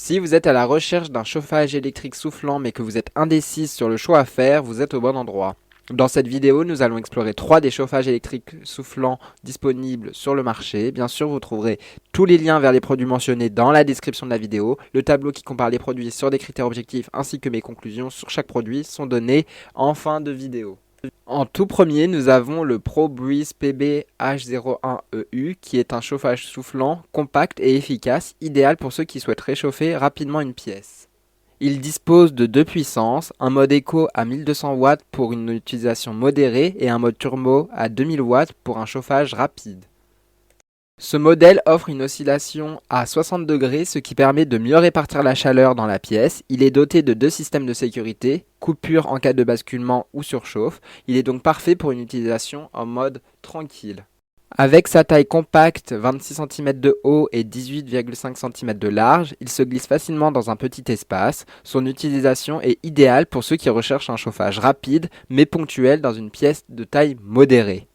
Si vous êtes à la recherche d'un chauffage électrique soufflant mais que vous êtes indécis sur le choix à faire, vous êtes au bon endroit. Dans cette vidéo, nous allons explorer 3 des chauffages électriques soufflants disponibles sur le marché. Bien sûr, vous trouverez tous les liens vers les produits mentionnés dans la description de la vidéo. Le tableau qui compare les produits sur des critères objectifs ainsi que mes conclusions sur chaque produit sont donnés en fin de vidéo. En tout premier, nous avons le ProBreeze PB H01EU qui est un chauffage soufflant, compact et efficace, idéal pour ceux qui souhaitent réchauffer rapidement une pièce. Il dispose de 2 puissances, un mode éco à 1200 watts pour une utilisation modérée et un mode turbo à 2000 watts pour un chauffage rapide. Ce modèle offre une oscillation à 60 degrés, ce qui permet de mieux répartir la chaleur dans la pièce. Il est doté de 2 systèmes de sécurité, coupure en cas de basculement ou surchauffe. Il est donc parfait pour une utilisation en mode tranquille. Avec sa taille compacte, 26 cm de haut et 18,5 cm de large, il se glisse facilement dans un petit espace. Son utilisation est idéale pour ceux qui recherchent un chauffage rapide mais ponctuel dans une pièce de taille modérée.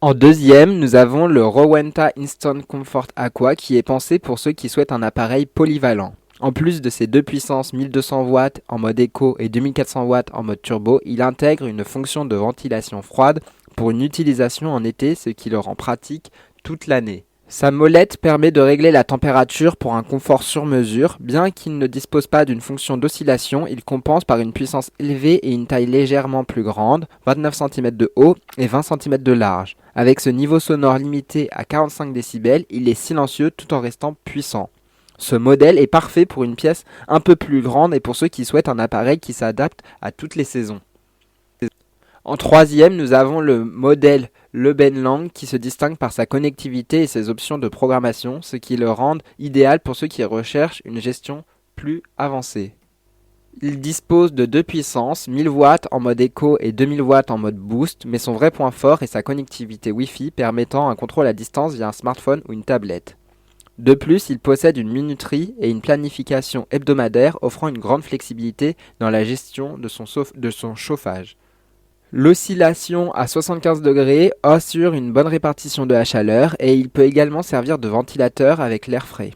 En deuxième, nous avons le Rowenta Instant Comfort Aqua qui est pensé pour ceux qui souhaitent un appareil polyvalent. En plus de ses 2 puissances 1200 watts en mode éco et 2400 watts en mode turbo, il intègre une fonction de ventilation froide pour une utilisation en été, ce qui le rend pratique toute l'année. Sa molette permet de régler la température pour un confort sur mesure. Bien qu'il ne dispose pas d'une fonction d'oscillation, il compense par une puissance élevée et une taille légèrement plus grande, 29 cm de haut et 20 cm de large. Avec ce niveau sonore limité à 45 décibels, il est silencieux tout en restant puissant. Ce modèle est parfait pour une pièce un peu plus grande et pour ceux qui souhaitent un appareil qui s'adapte à toutes les saisons. En troisième, nous avons le modèle Lebenlang qui se distingue par sa connectivité et ses options de programmation, ce qui le rend idéal pour ceux qui recherchent une gestion plus avancée. Il dispose de 2 puissances, 1000 watts en mode éco et 2000 watts en mode boost, mais son vrai point fort est sa connectivité Wi-Fi permettant un contrôle à distance via un smartphone ou une tablette. De plus, il possède une minuterie et une planification hebdomadaire offrant une grande flexibilité dans la gestion de son chauffage. L'oscillation à 75 degrés assure une bonne répartition de la chaleur et il peut également servir de ventilateur avec l'air frais.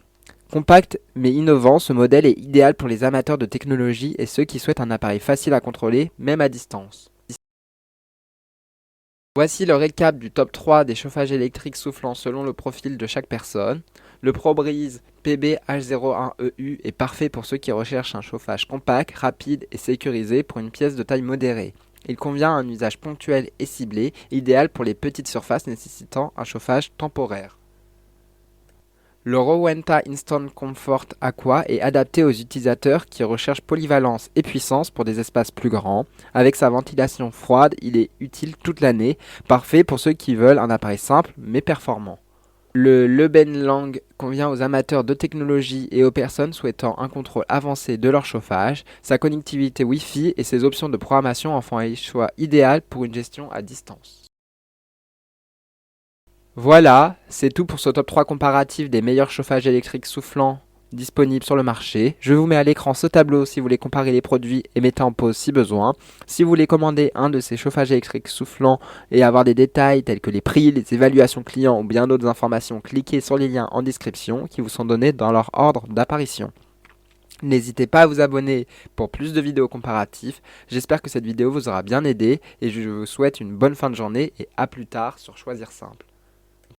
Compact mais innovant, ce modèle est idéal pour les amateurs de technologie et ceux qui souhaitent un appareil facile à contrôler, même à distance. Voici le récap du top 3 des chauffages électriques soufflants selon le profil de chaque personne. Le ProBreeze PB H01EU est parfait pour ceux qui recherchent un chauffage compact, rapide et sécurisé pour une pièce de taille modérée. Il convient à un usage ponctuel et ciblé, idéal pour les petites surfaces nécessitant un chauffage temporaire. Le Rowenta Instant Comfort Aqua est adapté aux utilisateurs qui recherchent polyvalence et puissance pour des espaces plus grands. Avec sa ventilation froide, il est utile toute l'année, parfait pour ceux qui veulent un appareil simple mais performant. Le Lebenlang convient aux amateurs de technologie et aux personnes souhaitant un contrôle avancé de leur chauffage. Sa connectivité Wi-Fi et ses options de programmation en font un choix idéal pour une gestion à distance. Voilà, c'est tout pour ce top 3 comparatif des meilleurs chauffages électriques soufflants disponibles sur le marché. Je vous mets à l'écran ce tableau si vous voulez comparer les produits et mettez en pause si besoin. Si vous voulez commander un de ces chauffages électriques soufflants et avoir des détails tels que les prix, les évaluations clients ou bien d'autres informations, cliquez sur les liens en description qui vous sont donnés dans leur ordre d'apparition. N'hésitez pas à vous abonner pour plus de vidéos comparatives. J'espère que cette vidéo vous aura bien aidé et je vous souhaite une bonne fin de journée et à plus tard sur Choisir Simple.